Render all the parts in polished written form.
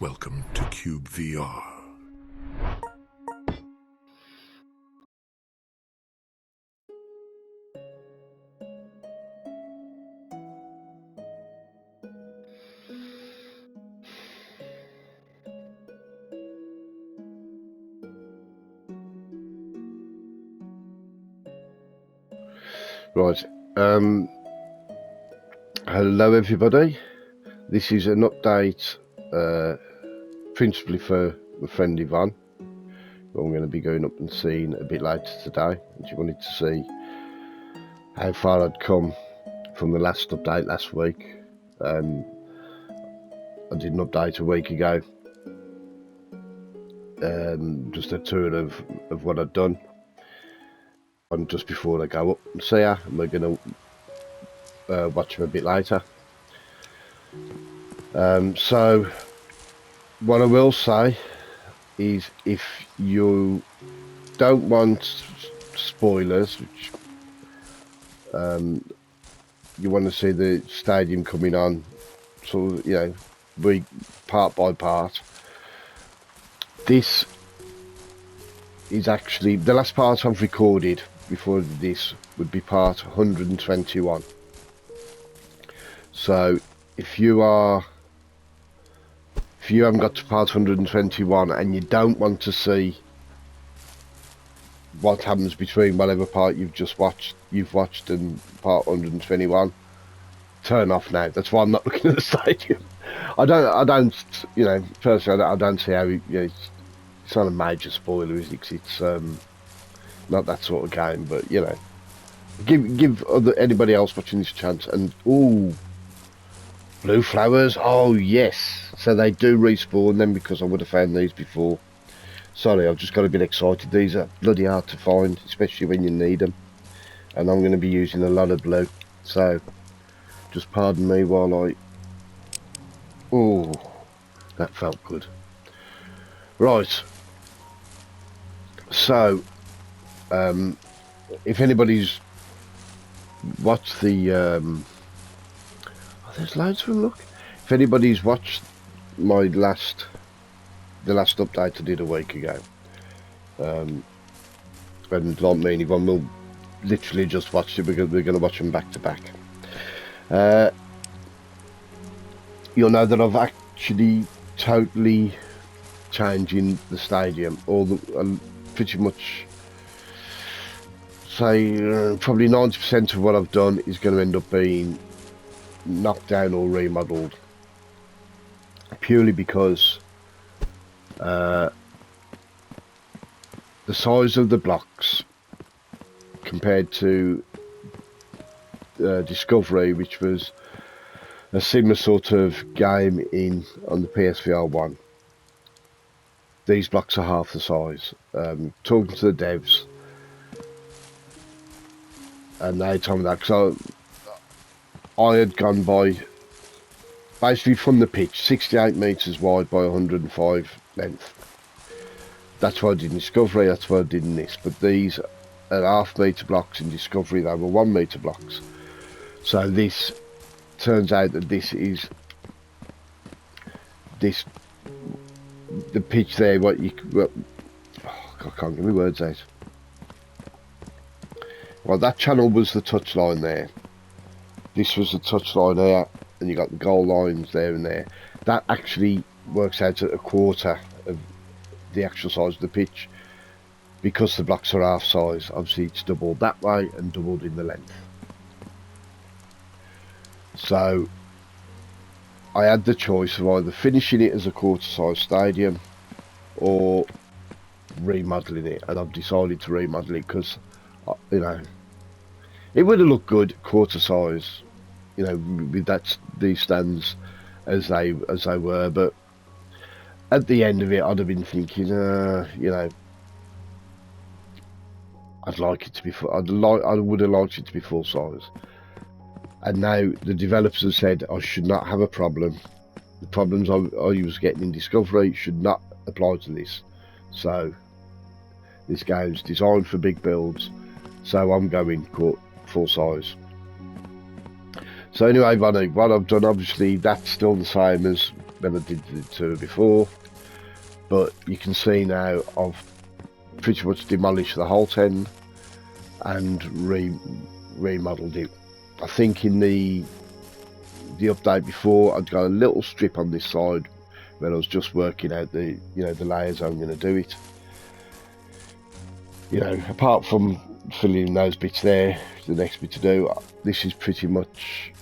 Welcome to cyubeVR. Right, hello everybody. This is an update principally for my friend Yvonne, who I'm going to be going up and seeing a bit later today, and she wanted to see how far I'd come from the last update last week. I did an update a week ago, just a tour of what I'd done, and just before I go up and see her, and we're going to watch him a bit later. So what I will say is, if you don't want spoilers, which you want to see the stadium coming on, sort of, you know, week part by part, this is actually the last part I've recorded before this would be part 121. So if you haven't got to part 121 and you don't want to see what happens between whatever part you've watched and part 121, turn off now. That's why I'm not looking at the stadium. I don't, you know, personally, I don't see how, you know, it's not a major spoiler, is it? 'Cause it's not that sort of game, but you know, give anybody else watching this a chance. And ooh, blue flowers, oh yes, so they do respawn then, because I would have found these before. Sorry, I've just got a bit excited. These are bloody hard to find, especially when you need them, and I'm going to be using a lot of blue, so just pardon me while I... Oh, that felt good. Right, so if anybody's watched the oh, there's loads of them, look. If anybody's watched my the last update I did a week ago, and like me and Yvonne will literally just watch it, because we're going to watch them back to back. You'll know that I've actually totally changing the stadium, or pretty much say probably 90% of what I've done is going to end up being knocked down or remodeled, purely because the size of the blocks compared to Discovery, which was a similar sort of game on the PSVR 1. These blocks are half the size. Talking to the devs, and they told me that, because I had gone by, basically from the pitch, 68 metres wide by 105 length. That's what I did in Discovery, that's what I did in this. But these are half-metre blocks. In Discovery they were 1 metre blocks. So this turns out that the pitch there, oh, I can't get my words out. Well, that channel was the touch line there. This was the touch line there, and you got the goal lines there and there. That actually works out at a quarter of the actual size of the pitch, because the blocks are half size. Obviously it's doubled that way and doubled in the length. So I had the choice of either finishing it as a quarter size stadium or remodeling it, and I've decided to remodel it, because you know, it would have looked good quarter size, you know, with these stands as they were, but at the end of it I'd have been thinking, you know, I'd like it to be I would have liked it to be full size. And now the developers have said I should not have a problem. The problems I was getting in Discovery should not apply to this. So this game's designed for big builds, so I'm going full size. So anyway, what I've done, obviously that's still the same as when I did the tour before. But you can see now I've pretty much demolished the whole tent and remodeled it. I think in the update before, I'd got a little strip on this side when I was just working out the the layers I'm going to do it. Apart from filling in those bits there, the next bit to do, this is pretty much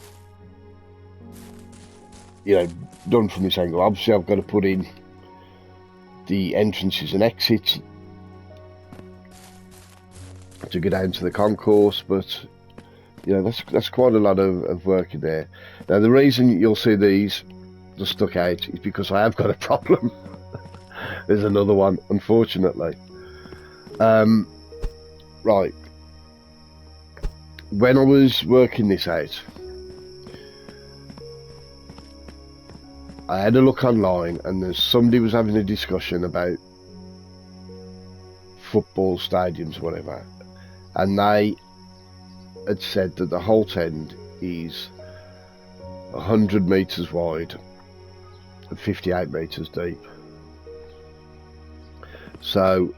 done from this angle. Obviously I've got to put in the entrances and exits to go down to the concourse, but that's quite a lot of work in there. Now the reason you'll see these just stuck out is because I have got a problem. There's another one, unfortunately. Right, when I was working this out, I had a look online and somebody was having a discussion about football stadiums, whatever, and they had said that the whole tent is 100 metres wide and 58 metres deep. So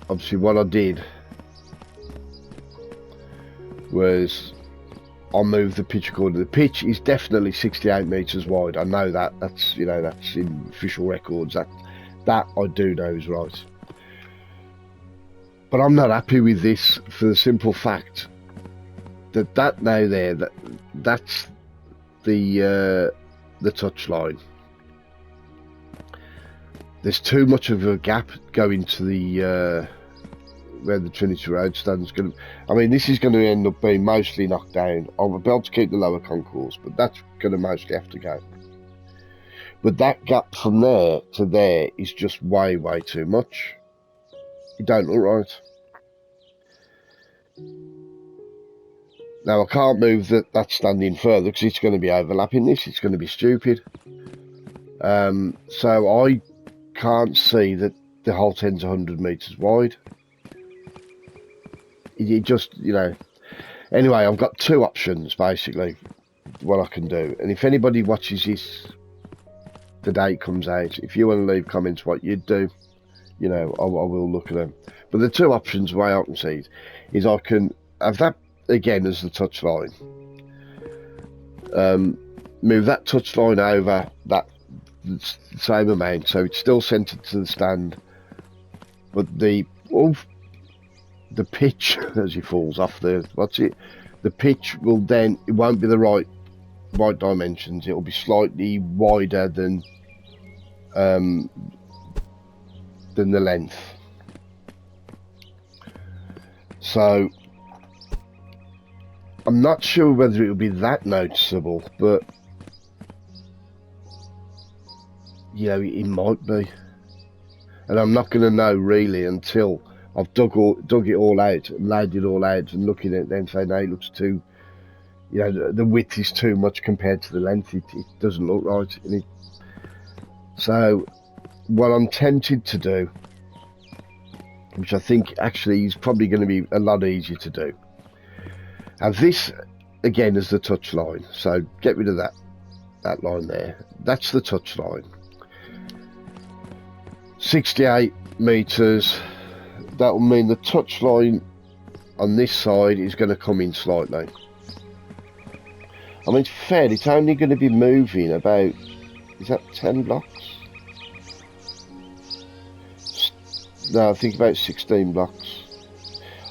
obviously what I did was I moved the pitch according. The pitch is definitely 68 metres wide. I know that. That's that's in official records. That I do know is right. But I'm not happy with this for the simple fact that now there that's the touch line. There's too much of a gap going to the where the Trinity Road stand's going to. I mean, this is going to end up being mostly knocked down. I'll be able to keep the lower concourse, but that's going to mostly have to go. But that gap from there to there is just way too much. It don't look right. Now I can't move that standing further because it's going to be overlapping this. It's going to be stupid. So I can't see that the whole tent's 100 metres wide. It just, Anyway, I've got two options, basically, what I can do. And if anybody watches this the day it comes out, if you want to leave comments what you'd do, I will look at them. But the two options, the way I can see it, is I can have that, again, as the touch line. Move that touch line over that same amount, so it's still centred to the stand. But the pitch, as he falls off the pitch will then, it won't be the right dimensions. It'll be slightly wider than the length. So I'm not sure whether it'll be that noticeable, but it might be, and I'm not going to know really until I've dug it all out and laid it all out and looking at it, then say, no, it looks too, the width is too much compared to the length. It doesn't look right. So what I'm tempted to do, which I think actually is probably going to be a lot easier to do, have this again as the touch line. So get rid of that line there. That's the touch line. 68 metres. That will mean the touch line on this side is going to come in slightly. I mean, it's fair, it's only going to be moving about, is that 10 blocks? No, I think about 16 blocks.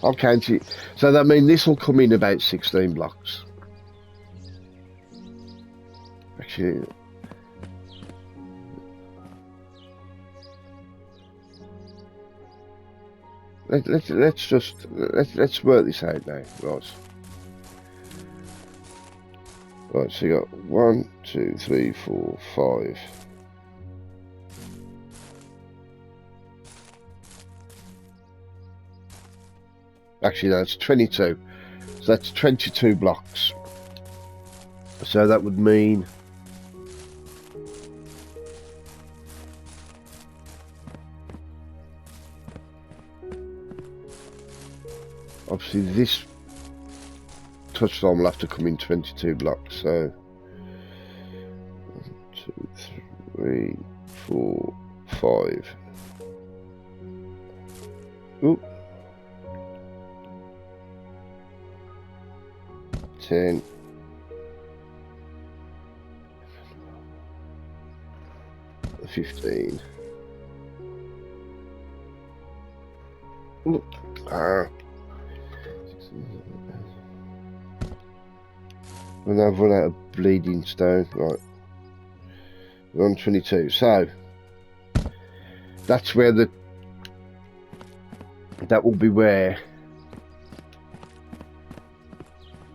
I'll count it. So that means this will come in about 16 blocks. Actually, let's work this out now, right? Right, so you got 1, 2, 3, 4, 5. Actually, no, it's 22. So that's 22 blocks. So that would mean obviously this touchline will have to come in 22 blocks. So 1, 2, 3, 4, 5. Oop. 10. 15. Oop. And I've run out of bleeding stone. Right. We're on 22. So that's where that will be where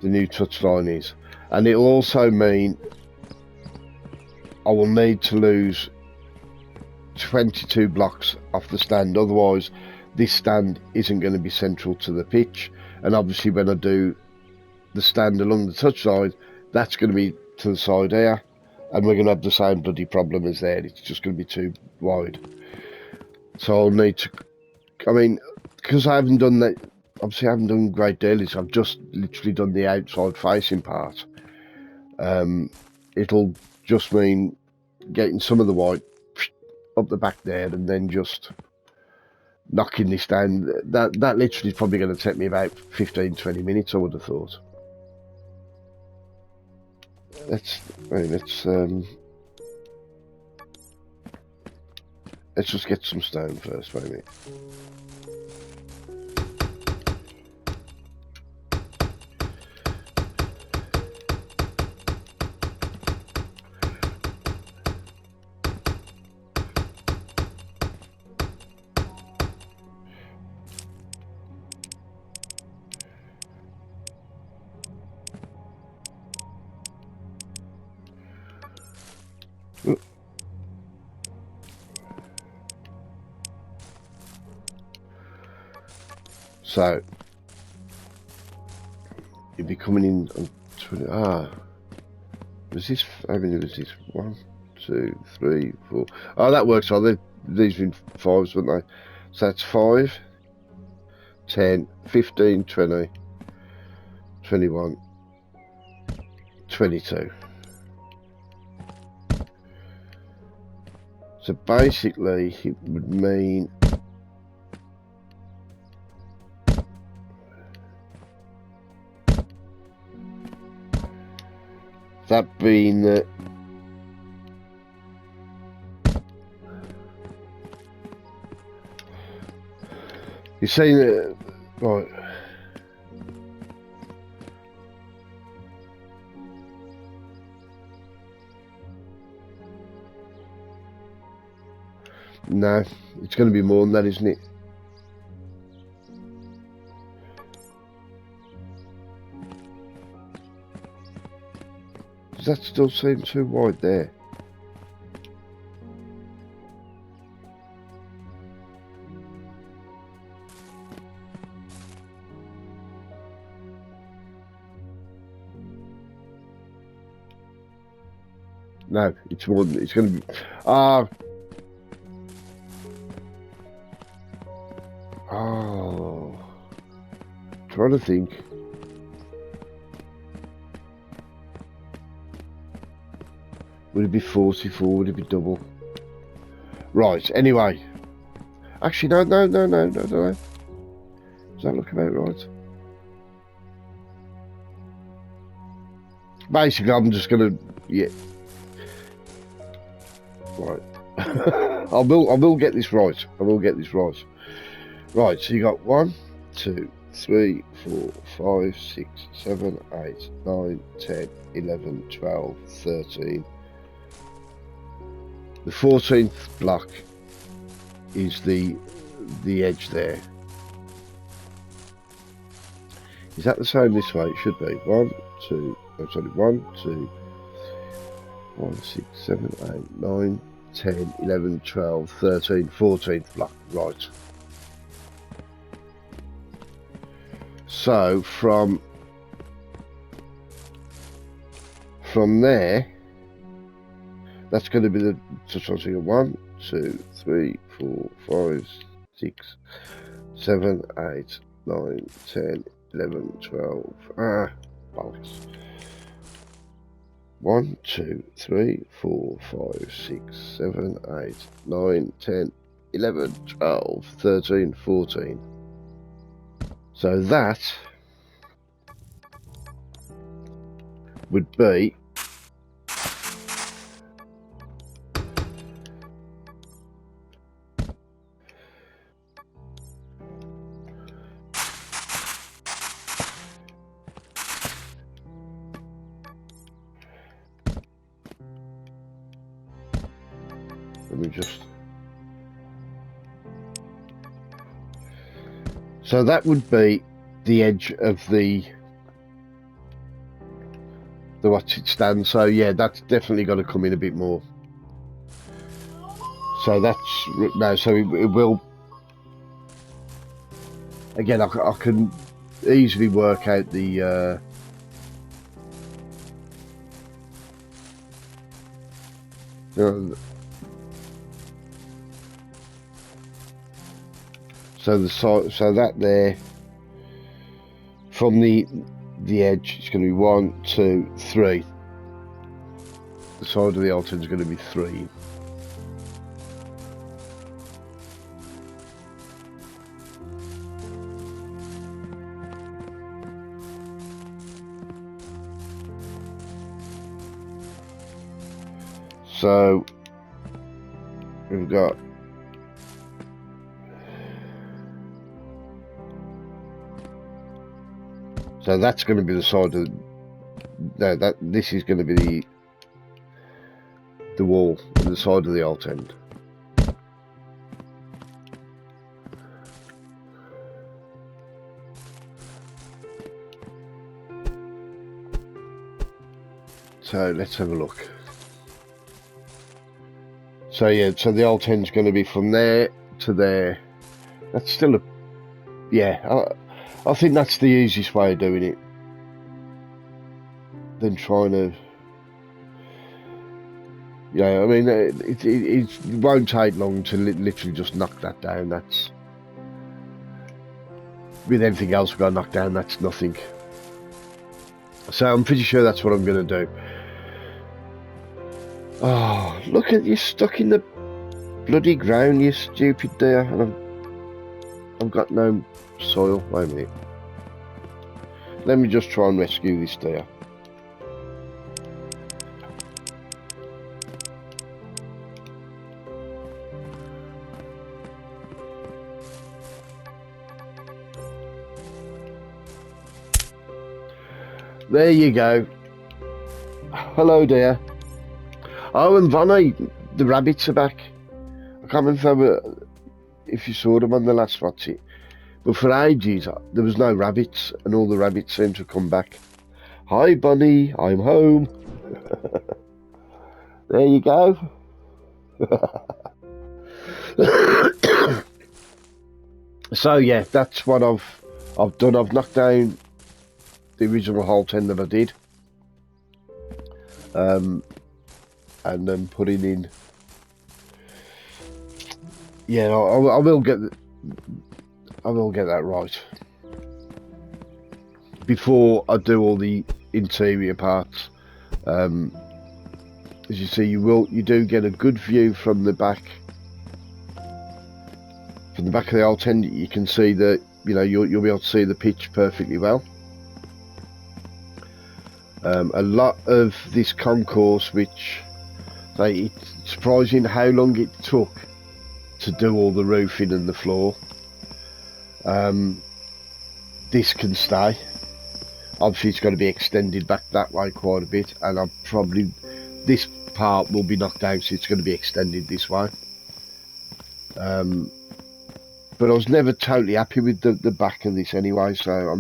the new touchline is. And it'll also mean I will need to lose 22 blocks off the stand, otherwise this stand isn't going to be central to the pitch. And obviously when I do the stand along the touchline, that's going to be to the side here, and we're going to have the same bloody problem as there. It's just going to be too wide. So I'll need to, I mean, because I haven't done that, obviously I haven't done great deals, I've just literally done the outside facing part. It'll just mean getting some of the white up the back there and then just knocking this down. That literally is probably going to take me about 15-20 minutes, I would have thought. Let's just get some stone first, maybe. So you'll be coming in on 20. Was this? How many was this? 1, 2, 3, 4. Oh, that works. Oh, these been 5s, weren't they? So that's 5, 10, 15, 20, 21, 22. So basically, it would mean that being that you're saying that, right? No, it's going to be more than that, isn't it? Does that still seem too wide there? No, it's more than, it's going to be. Oh, trying to think. Would it be 44? Would it be double? Right, anyway. Actually, no. Does that look about right? Basically, I'm just going to, yeah. Right. I will get this right. I will get this right. Right, so you got 1, 2, 3, 4, 5, 6, 7, 8, 9, 10, 11, 12, 13. The 14th block is the edge there. Is that the same this way? It should be 1, 2. Oh, sorry, 1, 2, 5, 6, 7, 8, 9, 10, 11, 12, 13, 14th block. Right. So from there, that's going to be the touchline. 1, 2, 3, 4, 5, 6, 7, 8, 9, 10, 11, 12. Bollocks. 1, 2, 3, 4, 5, 6, 7, 8, 9, 10, 11, 12, 13, 14. So that would be let me just so that would be the edge of the watch it stand. So yeah, that's definitely got to come in a bit more. So that's no. So it will. Again, I can easily work out the. So that there from the edge, it's going to be 1, 2, 3. The side of the altar is going to be 3. So we've got that's going to be the side of this is going to be the wall on the side of the alt end. So let's have a look. So yeah, so the alt end's going to be from there to there. That's still a I think that's the easiest way of doing it than trying to. Yeah, I mean, it won't take long to literally just knock that down. That's with everything else we've got to knock down. That's nothing. So I'm pretty sure that's what I'm going to do. Oh, look at you stuck in the bloody ground, you stupid deer. And I've got no soil. Wait a minute. Let me just try and rescue this deer. There you go. Hello, dear. Oh, and Vonnie, the rabbits are back. I can't remember if you saw them on the last watch it, but for ages there was no rabbits, and all the rabbits seem to come back. Hi, Bunny, I'm home. There you go. So yeah, that's what I've done. I've knocked down the original halt end that I did, and then putting in. Yeah, I will get that right before I do all the interior parts. As you see, you do get a good view from the back. From the back of the alt end, you can see that you'll be able to see the pitch perfectly well. A lot of this concourse, which it's surprising how long it took to do all the roofing and the floor. This can stay. Obviously it's going to be extended back that way quite a bit, and this part will be knocked down, so it's going to be extended this way. But I was never totally happy with the back of this anyway, so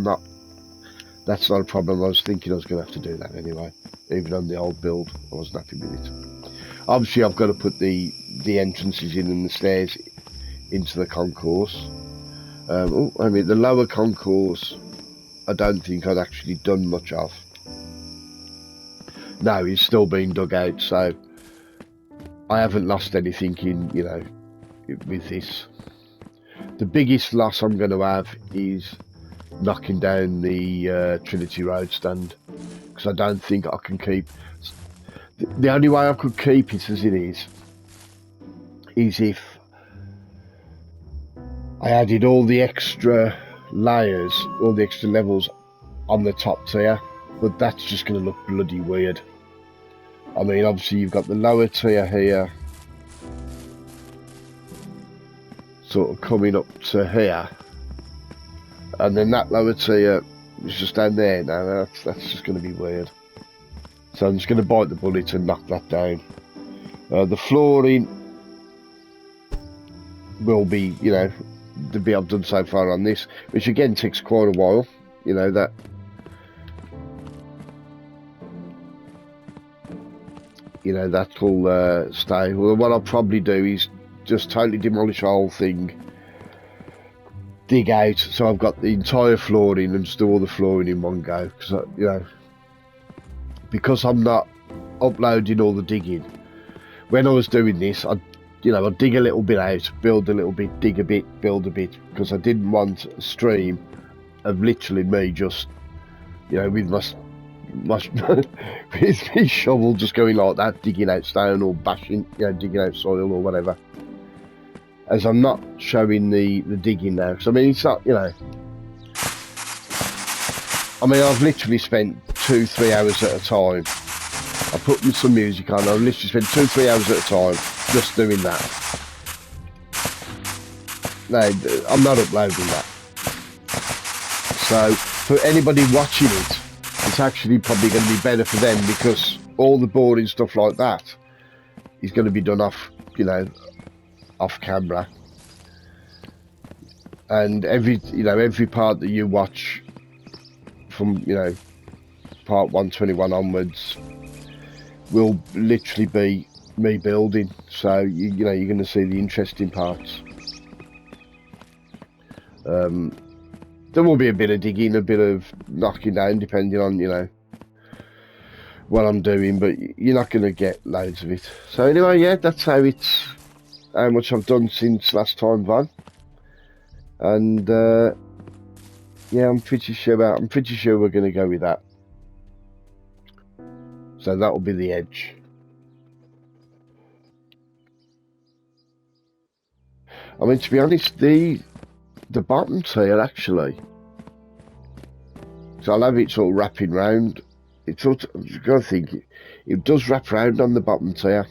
that's not a problem. I was thinking I was going to have to do that anyway. Even on the old build, I wasn't happy with it. Obviously I've got to put the entrances in and the stairs into the concourse. I mean, the lower concourse, I don't think I'd actually done much of. No, it's still being dug out, so I haven't lost anything with this. The biggest loss I'm going to have is knocking down the Trinity Road stand, because I don't think I can keep. The only way I could keep it as it is if I added all the extra layers, all the extra levels on the top tier, but that's just going to look bloody weird. I mean, obviously you've got the lower tier here, sort of coming up to here, and then that lower tier is just down there. Now that's just going to be weird. So I'm just going to bite the bullet and knock that down. The flooring will be, you know, the bit I've done so far on this, which again takes quite a while, you know, that will stay. Well, what I'll probably do is just totally demolish the whole thing, dig out, so I've got the entire flooring, and just do all the flooring in one go, because you know, because I'm not uploading all the digging. When I was doing this, I'd dig a little bit out, build a little bit, dig a bit, build a bit, because I didn't want a stream of literally me just, you know, with my with my shovel just going like that, digging out stone or bashing, you know, digging out soil or whatever. As I'm not showing the digging now, because I mean, it's not, you know, I mean, I've literally spent 2-3 hours at a time. I put some music on, I've literally spent 2-3 hours at a time just doing that. No, I'm not uploading that. So, for anybody watching it, it's actually probably going to be better for them, because all the boring stuff like that is going to be done off, you know, off camera. And every part that you watch from, you know, part 121 onwards will literally be me building. So you know, you're going to see the interesting parts. There will be a bit of digging, a bit of knocking down, depending on, you know, what I'm doing, but you're not going to get loads of it. So anyway, yeah, that's how much I've done since last time, Van. And yeah, I'm pretty sure we're going to go with that. So that will be the edge. I mean, to be honest, the bottom tier actually, so I'll have it sort of wrapping round. It's sort of, I've got to think, it does wrap round on the bottom tier.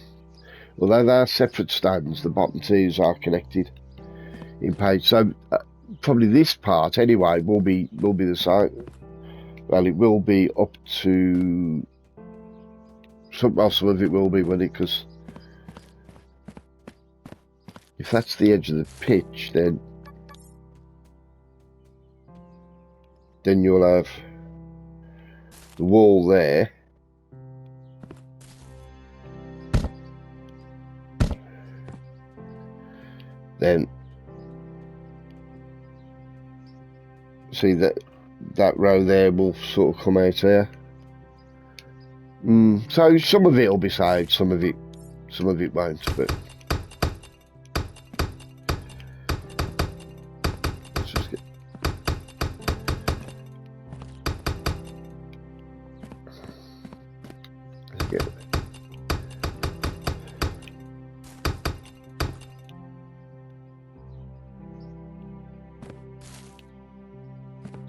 Although they are separate stands, the bottom tiers are connected in page. So probably this part anyway will be the same. Well, it will be up to some of it will be, won't it? Because if that's the edge of the pitch, then you'll have the wall there. Then see that row there will sort of come out here. So some of it will be saved, some of it won't, but let's just get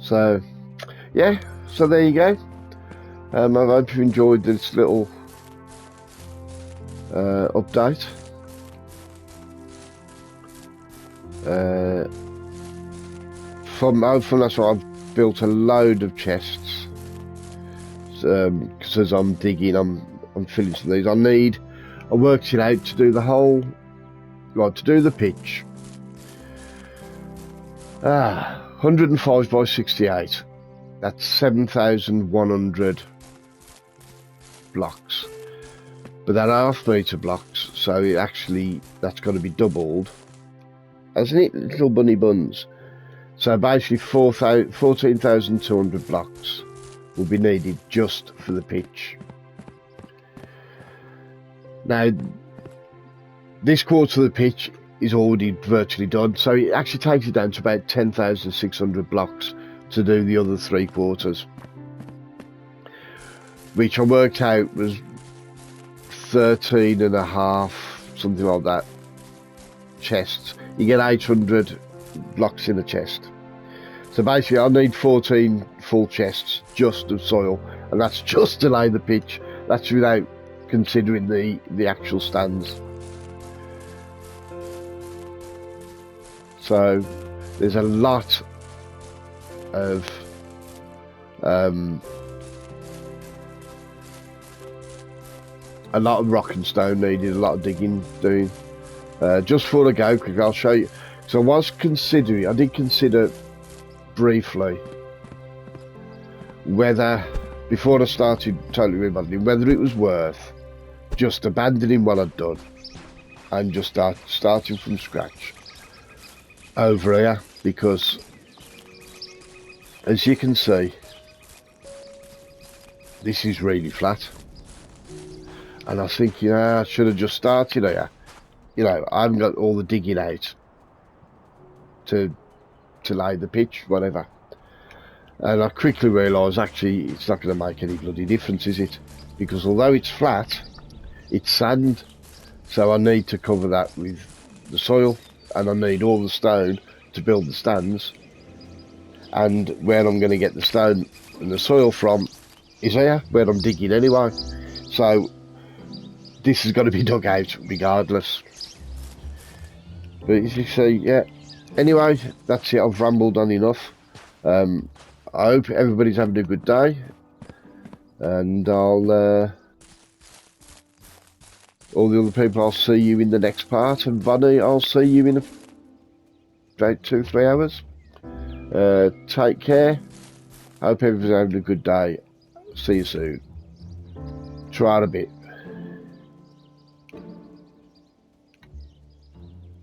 so yeah, so there you go. I hope you enjoyed this little update. From that's why I've built a load of chests. Because as I'm digging, I'm filling some of these. I worked it out to do the whole, like to do the pitch. 105 by 68. That's 7,100 blocks, but they're half-metre blocks, so that's got to be doubled, hasn't it, little bunny buns? So basically 14,200 blocks will be needed just for the pitch. Now this quarter of the pitch is already virtually done, so it actually takes it down to about 10,600 blocks to do the other 3 quarters, which I worked out was 13 and a half, something like that, chests. You get 800 blocks in a chest. So basically I need 14 full chests just of soil, and that's just to lay the pitch. That's without considering the actual stands. So there's a lot of rock and stone needed, a lot of digging doing. Just before I go quick, I'll show you. So I did consider briefly whether, before I started totally remodeling, whether it was worth just abandoning what I'd done and just starting from scratch over here, because as you can see, this is really flat, and I think, you know, I should have just started here. You know, I haven't got all the digging out to lay the pitch, whatever, and I quickly realised actually it's not going to make any bloody difference, is it? Because although it's flat, it's sand, so I need to cover that with the soil, and I need all the stone to build the stands, and where I'm going to get the stone and the soil from is here, where I'm digging anyway, so this is going to be dug out regardless. But as you see, yeah, anyway, that's it. I've rambled on enough. I hope everybody's having a good day, and all the other people, I'll see you in the next part, and Vonnie, I'll see you in about 2-3 hours. Take care. Hope everybody's having a good day. See you soon. Try it a bit.